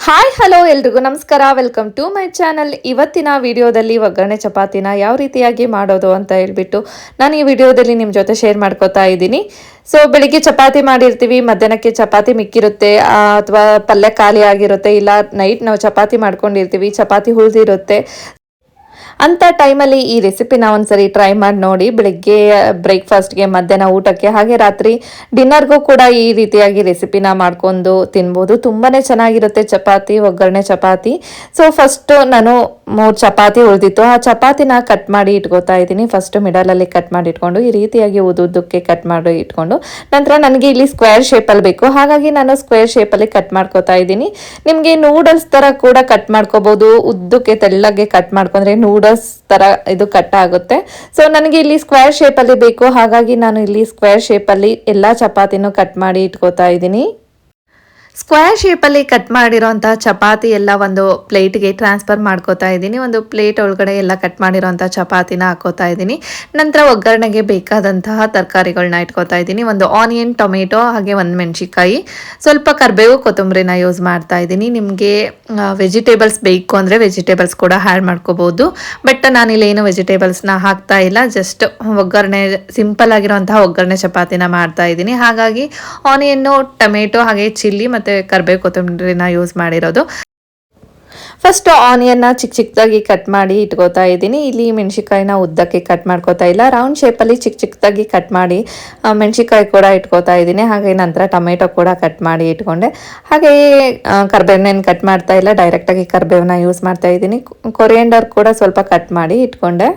Hi hello ಎಲ್ರಿಗೂ ನಮಸ್ಕಾರ, welcome to my channel. ಇವತ್ತಿನ ವಿಡಿಯೋದಲ್ಲಿ ಒಗ್ಗರಣೆ ಚಪಾತಿನ ಯಾವ ರೀತಿಯಾಗಿ ಮಾಡೋದು ಅಂತ ಹೇಳ್ಬಿಟ್ಟು ನಾನು ಈ ವಿಡಿಯೋದಲ್ಲಿ ನಿಮ್ಮ ಜೊತೆ ಶೇರ್ ಮಾಡ್ಕೋತಾ ಇದ್ದೀನಿ. ಸೊ ಬೆಳಿಗ್ಗೆ ಚಪಾತಿ ಮಾಡಿರ್ತೀವಿ, ಮಧ್ಯಾಹ್ನಕ್ಕೆ ಚಪಾತಿ ಮಿಕ್ಕಿರುತ್ತೆ ಅಥವಾ ಪಲ್ಯ ಖಾಲಿ ಆಗಿರುತ್ತೆ, ಇಲ್ಲ ನೈಟ್ ನಾವು ಚಪಾತಿ ಮಾಡ್ಕೊಂಡಿರ್ತೀವಿ, ಚಪಾತಿ ಉಳಿದಿರುತ್ತೆ. ಅಂಥ ಟೈಮಲ್ಲಿ ಈ ರೆಸಿಪಿನ ಒಂದ್ಸರಿ ಟ್ರೈ ಮಾಡಿ ನೋಡಿ. ಬೆಳಿಗ್ಗೆ ಬ್ರೇಕ್ಫಾಸ್ಟ್ಗೆ, ಮಧ್ಯಾಹ್ನ ಊಟಕ್ಕೆ, ಹಾಗೆ ರಾತ್ರಿ ಡಿನ್ನರ್ಗೂ ಕೂಡ ಈ ರೀತಿಯಾಗಿ ರೆಸಿಪಿನ ಮಾಡ್ಕೊಂಡು ತಿನ್ಬೋದು. ತುಂಬಾ ಚೆನ್ನಾಗಿರುತ್ತೆ ಚಪಾತಿ, ಒಗ್ಗರಣೆ ಚಪಾತಿ. ಸೊ ಫಸ್ಟು ನಾನು 3 ಚಪಾತಿ ಉಳಿದಿತ್ತು, ಆ ಚಪಾತಿನ ಕಟ್ ಮಾಡಿ ಇಟ್ಕೋತಾ ಇದ್ದೀನಿ. ಫಸ್ಟ್ ಮಿಡಲಲ್ಲಿ ಕಟ್ ಮಾಡಿ ಇಟ್ಕೊಂಡು ಈ ರೀತಿಯಾಗಿ ಉದ್ದುದ್ದಕ್ಕೆ ಕಟ್ ಮಾಡಿ ಇಟ್ಕೊಂಡು, ನಂತರ ನನಗೆ ಇಲ್ಲಿ ಸ್ಕ್ವೇರ್ ಶೇಪಲ್ಲಿ ಬೇಕು, ಹಾಗಾಗಿ ನಾನು ಸ್ಕ್ವೇರ್ ಶೇಪಲ್ಲಿ ಕಟ್ ಮಾಡ್ಕೋತಾ ಇದ್ದೀನಿ. ನಿಮಗೆ ನೂಡಲ್ಸ್ ಥರ ಕೂಡ ಕಟ್ ಮಾಡ್ಕೋಬೋದು, ಉದ್ದಕ್ಕೆ ತೆಳ್ಳಗೆ ಕಟ್ ಮಾಡ್ಕೊಂಡ್ರೆ ನೂಡಲ್ಸ್ ಥರ ಇದು ಕಟ್ ಆಗುತ್ತೆ. ಸೊ ನನಗೆ ಇಲ್ಲಿ ಸ್ಕ್ವೇರ್ ಶೇಪಲ್ಲಿ ಬೇಕು, ಹಾಗಾಗಿ ನಾನು ಇಲ್ಲಿ ಸ್ಕ್ವೇರ್ ಶೇಪಲ್ಲಿ ಎಲ್ಲ ಚಪಾತಿನೂ ಕಟ್ ಮಾಡಿ ಇಟ್ಕೋತಾ ಇದ್ದೀನಿ. ಸ್ಕ್ವೇರ್ ಶೇಪಲ್ಲಿ ಕಟ್ ಮಾಡಿರೋಂಥ ಚಪಾತಿ ಎಲ್ಲ ಒಂದು ಪ್ಲೇಟ್ಗೆ ಟ್ರಾನ್ಸ್ಫರ್ ಮಾಡ್ಕೋತಾ ಇದ್ದೀನಿ. ಒಂದು ಪ್ಲೇಟ್ ಒಳಗಡೆ ಎಲ್ಲ ಕಟ್ ಮಾಡಿರೋಂಥ ಚಪಾತಿನ ಹಾಕೋತಾ ಇದ್ದೀನಿ. ನಂತರ ಒಗ್ಗರಣೆಗೆ ಬೇಕಾದಂತಹ ತರಕಾರಿಗಳನ್ನ ಇಟ್ಕೋತಾ ಇದ್ದೀನಿ. ಒಂದು ಆನಿಯನ್, ಟೊಮೆಟೊ, ಹಾಗೆ ಒಂದು ಮೆಣಸಿಕಾಯಿ, ಸ್ವಲ್ಪ ಕರಿಬೇವು, ಕೊತ್ತಂಬರಿನ ಯೂಸ್ ಮಾಡ್ತಾ ಇದ್ದೀನಿ. ನಿಮಗೆ ವೆಜಿಟೇಬಲ್ಸ್ ಬೇಕು ಅಂದರೆ ವೆಜಿಟೇಬಲ್ಸ್ ಕೂಡ ಆ್ಯಡ್ ಮಾಡ್ಕೋಬೋದು, ಬಟ್ ನಾನಿಲ್ಲಿ ಏನು ವೆಜಿಟೇಬಲ್ಸ್ನ ಹಾಕ್ತಾ ಇಲ್ಲ. ಜಸ್ಟ್ ಒಗ್ಗರಣೆ, ಸಿಂಪಲ್ ಆಗಿರೋಂತಹ ಒಗ್ಗರಣೆ ಚಪಾತಿನ ಮಾಡ್ತಾ ಇದ್ದೀನಿ. ಹಾಗಾಗಿ ಆನಿಯನ್ನು, ಟೊಮೆಟೊ, ಹಾಗೆ ಚಿಲ್ಲಿ ಮತ್ತು ಕರಿಬೇವು, ಕೊತ್ತಂಬರಿನ ಯೂಸ್ ಮಾಡಿರೋದು. ಫಸ್ಟ್ ಆನಿಯನ್ನ ಚಿಕ್ಕ ಚಿಕ್ಕದಾಗಿ ಕಟ್ ಮಾಡಿ ಇಟ್ಕೋತಾ ಇದ್ದೀನಿ. ಇಲ್ಲಿ ಮೆಣಸಿಕಾಯಿನ ಉದ್ದಕ್ಕೆ ಕಟ್ ಮಾಡ್ಕೋತಾ ಇಲ್ಲ, ರೌಂಡ್ ಶೇಪಲ್ಲಿ ಚಿಕ್ಕ ಚಿಕ್ಕದಾಗಿ ಕಟ್ ಮಾಡಿ ಮೆಣಸಿಕಾಯಿ ಕೂಡ ಇಟ್ಕೋತಾ ಇದ್ದೀನಿ. ಹಾಗೆ ನಂತರ ಟೊಮೆಟೊ ಕೂಡ ಕಟ್ ಮಾಡಿ ಇಟ್ಕೊಂಡೆ. ಹಾಗೆ ಕರಿಬೇವನ್ನೇನು ಕಟ್ ಮಾಡ್ತಾ ಇಲ್ಲ, ಡೈರೆಕ್ಟಾಗಿ ಕರಿಬೇವನ್ನ ಯೂಸ್ ಮಾಡ್ತಾ ಇದ್ದೀನಿ. ಕೊರಿಯಂಡರ್ ಕೂಡ ಸ್ವಲ್ಪ ಕಟ್ ಮಾಡಿ ಇಟ್ಕೊಂಡೆ.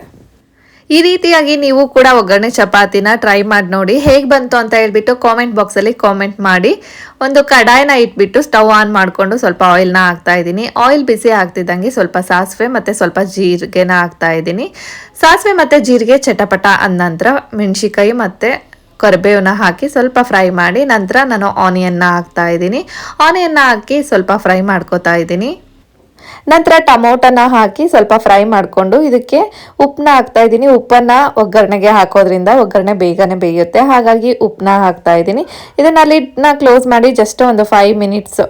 ಈ ರೀತಿಯಾಗಿ ನೀವು ಕೂಡ ಒಗ್ಗರಣೆ ಚಪಾತಿನ ಟ್ರೈ ಮಾಡಿ ನೋಡಿ, ಹೇಗೆ ಬಂತು ಅಂತ ಹೇಳ್ಬಿಟ್ಟು ಕಾಮೆಂಟ್ ಬಾಕ್ಸಲ್ಲಿ ಕಾಮೆಂಟ್ ಮಾಡಿ. ಒಂದು ಕಡಾಯಿನ ಇಟ್ಬಿಟ್ಟು ಸ್ಟವ್ ಆನ್ ಮಾಡಿಕೊಂಡು ಸ್ವಲ್ಪ ಆಯಿಲ್ನ ಹಾಕ್ತಾ ಇದ್ದೀನಿ. ಆಯಿಲ್ ಬಿಸಿ ಆಗ್ತಿದ್ದಂಗೆ ಸ್ವಲ್ಪ ಸಾಸಿವೆ ಮತ್ತು ಸ್ವಲ್ಪ ಜೀರಿಗೆನ ಹಾಕ್ತಾ ಇದ್ದೀನಿ. ಸಾಸಿವೆ ಮತ್ತು ಜೀರಿಗೆ ಚಟಪಟ ಅಂದ ನಂತರ ಮೆಣಸಿಕಾಯಿ ಮತ್ತು ಕರಿಬೇವನ್ನ ಹಾಕಿ ಸ್ವಲ್ಪ ಫ್ರೈ ಮಾಡಿ, ನಂತರ ನಾನು ಆನಿಯನ್ನ ಹಾಕ್ತಾ ಇದ್ದೀನಿ. ಆನಿಯನ್ನ ಹಾಕಿ ಸ್ವಲ್ಪ ಫ್ರೈ ಮಾಡ್ಕೋತಾ ಇದ್ದೀನಿ. ನಂತರ ಟೊಮೊಟೊನ ಹಾಕಿ ಸ್ವಲ್ಪ ಫ್ರೈ ಮಾಡಿಕೊಂಡು ಇದಕ್ಕೆ ಉಪ್ಪನ್ನ ಹಾಕ್ತಾ ಇದ್ದೀನಿ. ಉಪ್ಪನ್ನು ಒಗ್ಗರಣೆಗೆ ಹಾಕೋದ್ರಿಂದ ಒಗ್ಗರಣೆ ಬೇಗನೆ ಬೇಯುತ್ತೆ, ಹಾಗಾಗಿ ಉಪ್ಪನ್ನ ಹಾಕ್ತಾ ಇದ್ದೀನಿ. ಇದನ್ನು ಲಿಡ್ನ ಕ್ಲೋಸ್ ಮಾಡಿ ಜಸ್ಟ್ ಒಂದು 5 ಮಿನಿಟ್ಸ್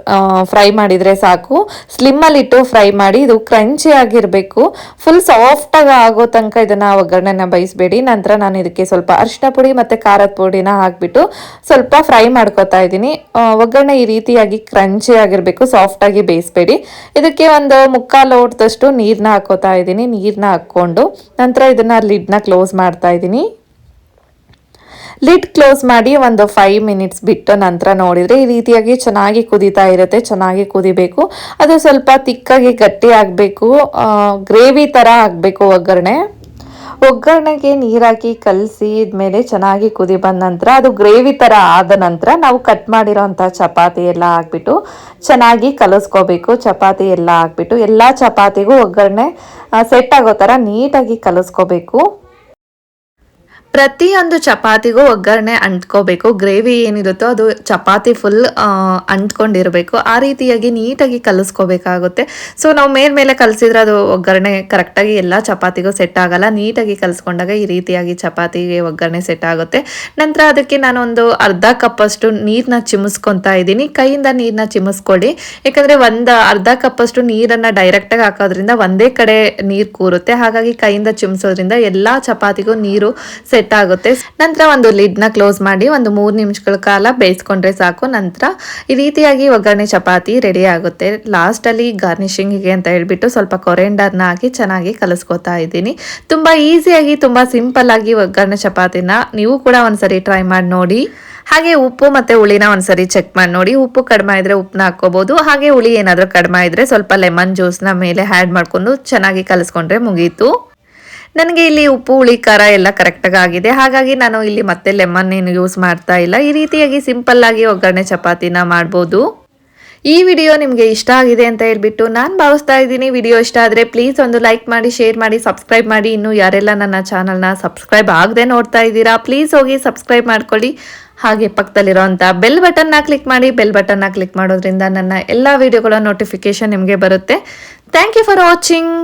ಫ್ರೈ ಮಾಡಿದರೆ ಸಾಕು. ಸ್ಲಿಮ್ಮಲ್ಲಿಟ್ಟು ಫ್ರೈ ಮಾಡಿ, ಇದು ಕ್ರಂಚಿ ಆಗಿರಬೇಕು. ಫುಲ್ ಸಾಫ್ಟಾಗಿ ಆಗೋ ತನಕ ಇದನ್ನು ಒಗ್ಗರಣೆನ ಬೇಯಿಸಬೇಡಿ. ನಂತರ ನಾನು ಇದಕ್ಕೆ ಸ್ವಲ್ಪ ಅರಿಶಿನ ಪುಡಿ ಮತ್ತು ಖಾರದ ಪುಡಿನ ಹಾಕಿಬಿಟ್ಟು ಸ್ವಲ್ಪ ಫ್ರೈ ಮಾಡ್ಕೋತಾ ಇದ್ದೀನಿ. ಒಗ್ಗರಣೆ ಈ ರೀತಿಯಾಗಿ ಕ್ರಂಚಿ ಆಗಿರಬೇಕು, ಸಾಫ್ಟಾಗಿ ಬೇಯಿಸಬೇಡಿ. ಇದಕ್ಕೆ ಒಂದು 3/4 ಲೋಟದಷ್ಟು ನೀರನ್ನ ಹಾಕೋತಾ ಇದ್ದೀನಿ. ನೀರನ್ನ ಹಾಕ್ಕೊಂಡು ನಂತರ ಇದನ್ನ ಲಿಡ್ನ ಕ್ಲೋಸ್ ಮಾಡ್ತಾ ಇದ್ದೀನಿ. ಲಿಡ್ ಕ್ಲೋಸ್ ಮಾಡಿ ಒಂದು 5 ಮಿನಿಟ್ಸ್ ಬಿಟ್ಟು ನಂತರ ನೋಡಿದರೆ ಈ ರೀತಿಯಾಗಿ ಚೆನ್ನಾಗಿ ಕುದೀತಾ ಇರುತ್ತೆ. ಚೆನ್ನಾಗಿ ಕುದಿಬೇಕು, ಅದು ಸ್ವಲ್ಪ ತಿಕ್ಕಾಗಿ ಗಟ್ಟಿ ಆಗಬೇಕು, ಗ್ರೇವಿ ಥರ ಆಗಬೇಕು ಒಗ್ಗರಣೆಗೆ ನೀರಾಕಿ ಕಲಸಿದ್ಮೇಲೆ ಚೆನ್ನಾಗಿ ಕುದಿ ಬಂದ ನಂತರ ಅದು ಗ್ರೇವಿ ಥರ ಆದ ನಂತರ ನಾವು ಕಟ್ ಮಾಡಿರೋಂಥ ಚಪಾತಿ ಎಲ್ಲ ಹಾಕ್ಬಿಟ್ಟು ಚೆನ್ನಾಗಿ ಕಲಿಸ್ಕೋಬೇಕು. ಚಪಾತಿ ಎಲ್ಲ ಹಾಕ್ಬಿಟ್ಟು ಎಲ್ಲ ಚಪಾತಿಗೂ ಒಗ್ಗರಣೆ ಸೆಟ್ ಆಗೋ ಥರ ನೀಟಾಗಿ ಕಲಿಸ್ಕೋಬೇಕು. ಪ್ರತಿಯೊಂದು ಚಪಾತಿಗೂ ಒಗ್ಗರಣೆ ಅಂಟ್ಕೋಬೇಕು. ಗ್ರೇವಿ ಏನಿರುತ್ತೋ ಅದು ಚಪಾತಿ ಫುಲ್ ಅಂಟ್ಕೊಂಡಿರಬೇಕು. ಆ ರೀತಿಯಾಗಿ ನೀಟಾಗಿ ಕಲಿಸ್ಕೋಬೇಕಾಗುತ್ತೆ. ಸೊ ನಾವು ಮೇಲ್ಮೇಲೆ ಕಲಿಸಿದ್ರೆ ಅದು ಒಗ್ಗರಣೆ ಕರೆಕ್ಟಾಗಿ ಎಲ್ಲ ಚಪಾತಿಗೂ ಸೆಟ್ ಆಗಲ್ಲ. ನೀಟಾಗಿ ಕಲಿಸ್ಕೊಂಡಾಗ ಈ ರೀತಿಯಾಗಿ ಚಪಾತಿಗೆ ಒಗ್ಗರಣೆ ಸೆಟ್ ಆಗುತ್ತೆ. ನಂತರ ಅದಕ್ಕೆ ನಾನು ಒಂದು ಅರ್ಧ ಕಪ್ಪಷ್ಟು ನೀರನ್ನ ಚಿಮ್ಮಿಸ್ಕೊತಾ ಇದ್ದೀನಿ. ಕೈಯಿಂದ ನೀರನ್ನ ಚಿಮ್ಮಿಸ್ಕೊಳ್ಳಿ, ಯಾಕಂದರೆ ಅರ್ಧ ಕಪ್ಪಷ್ಟು ನೀರನ್ನು ಡೈರೆಕ್ಟಾಗಿ ಹಾಕೋದ್ರಿಂದ ಒಂದೇ ಕಡೆ ನೀರು ಕೂರುತ್ತೆ. ಹಾಗಾಗಿ ಕೈಯಿಂದ ಚಿಮ್ಮಿಸೋದ್ರಿಂದ ಎಲ್ಲ ಚಪಾತಿಗೂ ನೀರು ಸೆಟ್ ಆಗುತ್ತೆ. ನಂತರ ಒಂದು ಲಿಡ್ನ ಕ್ಲೋಸ್ ಮಾಡಿ ಒಂದು 3 ನಿಮಿಷಗಳ ಕಾಲ ಬೇಯಿಸ್ಕೊಂಡ್ರೆ ಸಾಕು. ನಂತರ ಈ ರೀತಿಯಾಗಿ ಒಗ್ಗರಣೆ ಚಪಾತಿ ರೆಡಿ ಆಗುತ್ತೆ. ಲಾಸ್ಟಲ್ಲಿ ಗಾರ್ನಿಶಿಂಗಿಗೆ ಅಂತ ಹೇಳ್ಬಿಟ್ಟು ಸ್ವಲ್ಪ ಕೊರಿಯಂಡರ್ನ ಹಾಕಿ ಚೆನ್ನಾಗಿ ಕಲಿಸ್ಕೊತಾ ಇದ್ದೀನಿ. ತುಂಬ ಈಸಿಯಾಗಿ, ತುಂಬ ಸಿಂಪಲ್ ಆಗಿ ಒಗ್ಗರಣೆ ಚಪಾತಿನ ನೀವು ಕೂಡ ಒಂದ್ಸರಿ ಟ್ರೈ ಮಾಡಿ ನೋಡಿ. ಹಾಗೆ ಉಪ್ಪು ಮತ್ತು ಹುಳಿನ ಒಂದ್ಸರಿ ಚೆಕ್ ಮಾಡಿ ನೋಡಿ. ಉಪ್ಪು ಕಡಿಮೆ ಇದ್ರೆ ಉಪ್ಪನ್ನ ಹಾಕ್ಕೋಬೋದು. ಹಾಗೆ ಹುಳಿ ಏನಾದರೂ ಕಡಿಮೆ ಇದ್ರೆ ಸ್ವಲ್ಪ ಲೆಮನ್ ಜ್ಯೂಸ್ನ ಮೇಲೆ ಆ್ಯಡ್ ಮಾಡಿಕೊಂಡು ಚೆನ್ನಾಗಿ ಕಲಿಸ್ಕೊಂಡ್ರೆ ಮುಗೀತು. ನನಗೆ ಇಲ್ಲಿ ಉಪ್ಪು, ಹುಳಿ, ಖಾರ ಎಲ್ಲ ಕರೆಕ್ಟಾಗಿ ಆಗಿದೆ, ಹಾಗಾಗಿ ನಾನು ಇಲ್ಲಿ ಮತ್ತೆ ಲೆಮನ್ ಏನು ಯೂಸ್ ಮಾಡ್ತಾ ಇಲ್ಲ. ಈ ರೀತಿಯಾಗಿ ಸಿಂಪಲ್ಲಾಗಿ ಒಗ್ಗರಣೆ ಚಪಾತಿನ ಮಾಡ್ಬೋದು. ಈ ವಿಡಿಯೋ ನಿಮಗೆ ಇಷ್ಟ ಆಗಿದೆ ಅಂತ ಹೇಳ್ಬಿಟ್ಟು ನಾನು ಭಾವಿಸ್ತಾ ಇದ್ದೀನಿ. ವಿಡಿಯೋ ಇಷ್ಟ ಆದರೆ ಪ್ಲೀಸ್ ಒಂದು ಲೈಕ್ ಮಾಡಿ, ಶೇರ್ ಮಾಡಿ, ಸಬ್ಸ್ಕ್ರೈಬ್ ಮಾಡಿ. ಇನ್ನೂ ಯಾರೆಲ್ಲ ನನ್ನ ಚಾನಲ್ನ ಸಬ್ಸ್ಕ್ರೈಬ್ ಆಗದೆ ನೋಡ್ತಾ ಇದ್ದೀರಾ ಪ್ಲೀಸ್ ಹೋಗಿ ಸಬ್ಸ್ಕ್ರೈಬ್ ಮಾಡ್ಕೊಳ್ಳಿ. ಹಾಗೆ ಪಕ್ಕದಲ್ಲಿರೋಂಥ ಬೆಲ್ ಬಟನ್ನ ಕ್ಲಿಕ್ ಮಾಡಿ. ಬೆಲ್ ಬಟನ್ನ ಕ್ಲಿಕ್ ಮಾಡೋದ್ರಿಂದ ನನ್ನ ಎಲ್ಲ ವಿಡಿಯೋಗಳ ನೋಟಿಫಿಕೇಶನ್ ನಿಮಗೆ ಬರುತ್ತೆ. Thank you for watching.